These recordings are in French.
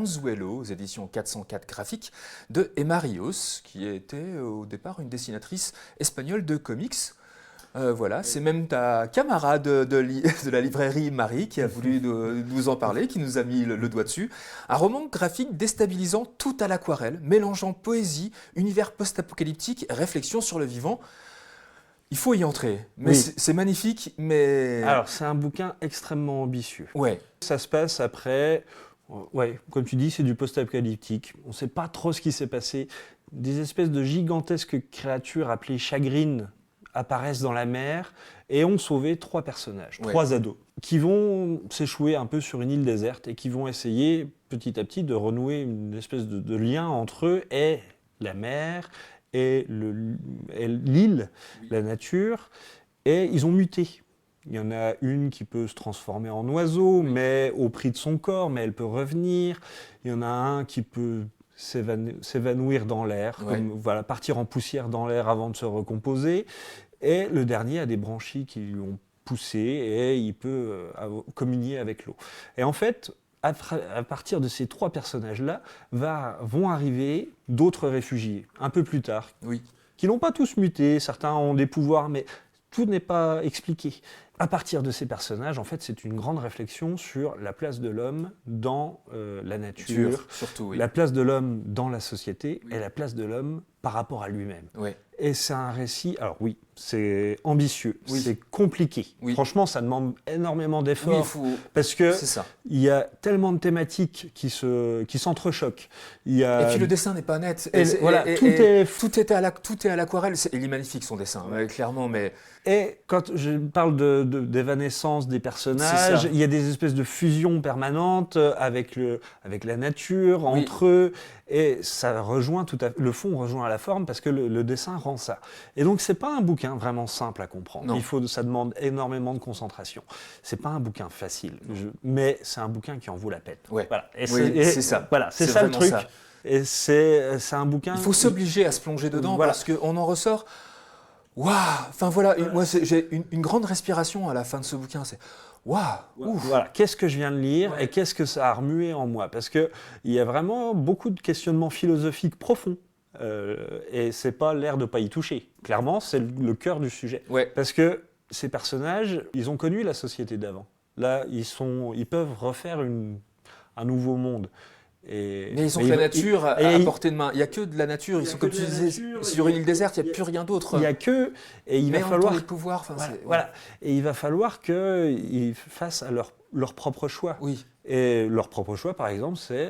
Anzuelo, aux éditions 404 graphiques, de Emma Rios, qui était au départ une dessinatrice espagnole de comics. Voilà, c'est même ta camarade de la librairie Marie qui a voulu nous en parler, qui nous a mis le doigt dessus. Un roman graphique déstabilisant tout à l'aquarelle, mélangeant poésie, univers post-apocalyptique, réflexion sur le vivant. Il faut y entrer, mais Oui. c'est magnifique, mais... Alors, c'est un bouquin extrêmement ambitieux. Ouais, Ça se passe après, ouais, comme tu dis, c'est du post-apocalyptique. On ne sait pas trop ce qui s'est passé. Des espèces de gigantesques créatures appelées chagrines apparaissent dans la mer et ont sauvé 3 personnages, Ouais. 3 ados, qui vont s'échouer un peu sur une île déserte et qui vont essayer petit à petit de renouer une espèce de lien entre eux et la mer et l'île, la nature, et ils ont muté. Il y en a une qui peut se transformer en oiseau, mais au prix de son corps, mais elle peut revenir. Il y en a un qui peut s'évanouir dans l'air, Ouais. voilà, partir en poussière dans l'air avant de se recomposer. Et le dernier a des branchies qui lui ont poussé et il peut communier avec l'eau. Et en fait, à partir de ces 3 personnages-là, vont arriver d'autres réfugiés, un peu plus tard, oui. qui n'ont pas tous muté, certains ont des pouvoirs, mais tout n'est pas expliqué. À partir de ces personnages, en fait, c'est une grande réflexion sur la place de l'homme dans la nature, Surtout, oui. la place de l'homme dans la société et la place de l'homme par rapport à lui-même. Ouais. Et c'est un récit, alors oui, c'est ambitieux, Oui. c'est compliqué. Oui. Franchement, ça demande énormément d'efforts. Oui, il faut... Parce que C'est ça. il y a tellement de thématiques qui s'entrechoquent. Il y a... Et puis le dessin n'est pas net. Voilà, tout est tout est à l'aquarelle. Il est magnifique son dessin, clairement, mais... Et quand je parle d'évanescence des personnages, il y a des espèces de fusions permanentes avec la nature, Oui. entre eux, et ça rejoint le fond rejoint la forme parce que le dessin rend ça. Et donc c'est pas un bouquin vraiment simple à comprendre. Non. Ça demande énormément de concentration. C'est pas un bouquin facile, mais c'est un bouquin qui en vaut la peine. Ouais. Voilà. C'est ça. Voilà, c'est ça le truc. Ça. Et c'est un bouquin. Il faut s'obliger à se plonger dedans Voilà. parce qu'on en ressort. Waouh! Enfin voilà, moi j'ai une grande respiration à la fin de ce bouquin. C'est waouh! Voilà, qu'est-ce que je viens de lire et qu'est-ce que ça a remué en moi? Parce qu'il y a vraiment beaucoup de questionnements philosophiques profonds. Et c'est pas l'air de pas y toucher. Clairement, c'est le cœur du sujet. Ouais. Parce que ces personnages, ils ont connu la société d'avant. Là, ils peuvent refaire un nouveau monde. Mais ils ont que la nature à portée de main. Il n'y a que de la nature. Ils sont, comme tu disais, sur une île déserte, il n'y a plus rien d'autre. Il n'y a que... Et il va falloir... les pouvoirs, voilà. Et il va falloir qu'ils fassent à leur propre choix. Oui. Et leur propre choix, par exemple, c'est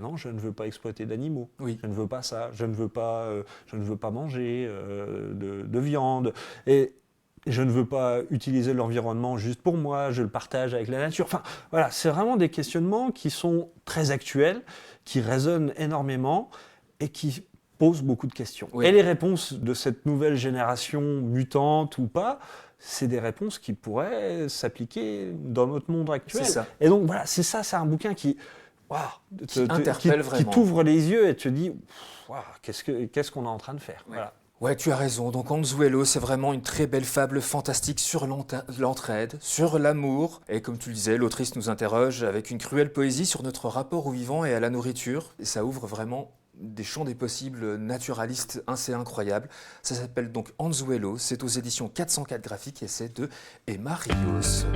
non, je ne veux pas exploiter d'animaux. Oui. Je ne veux pas ça. Je ne veux pas manger de viande. Et je ne veux pas utiliser l'environnement juste pour moi, je le partage avec la nature. Enfin, voilà, c'est vraiment des questionnements qui sont très actuels, qui résonnent énormément et qui posent beaucoup de questions. Oui. Et les réponses de cette nouvelle génération mutante ou pas, c'est des réponses qui pourraient s'appliquer dans notre monde actuel. C'est ça. Et donc voilà, c'est un bouquin qui interpelle vraiment. Qui t'ouvre les yeux et te dit qu'est-ce qu'on est en train de faire. Ouais. Voilà. Ouais, tu as raison. Donc Anzuelo, c'est vraiment une très belle fable fantastique sur l'entraide, sur l'amour. Et comme tu le disais, l'autrice nous interroge avec une cruelle poésie sur notre rapport au vivant et à la nourriture. Et ça ouvre vraiment des champs des possibles naturalistes assez incroyables. Ça s'appelle donc Anzuelo, c'est aux éditions 404 graphiques et c'est de Emma Rios.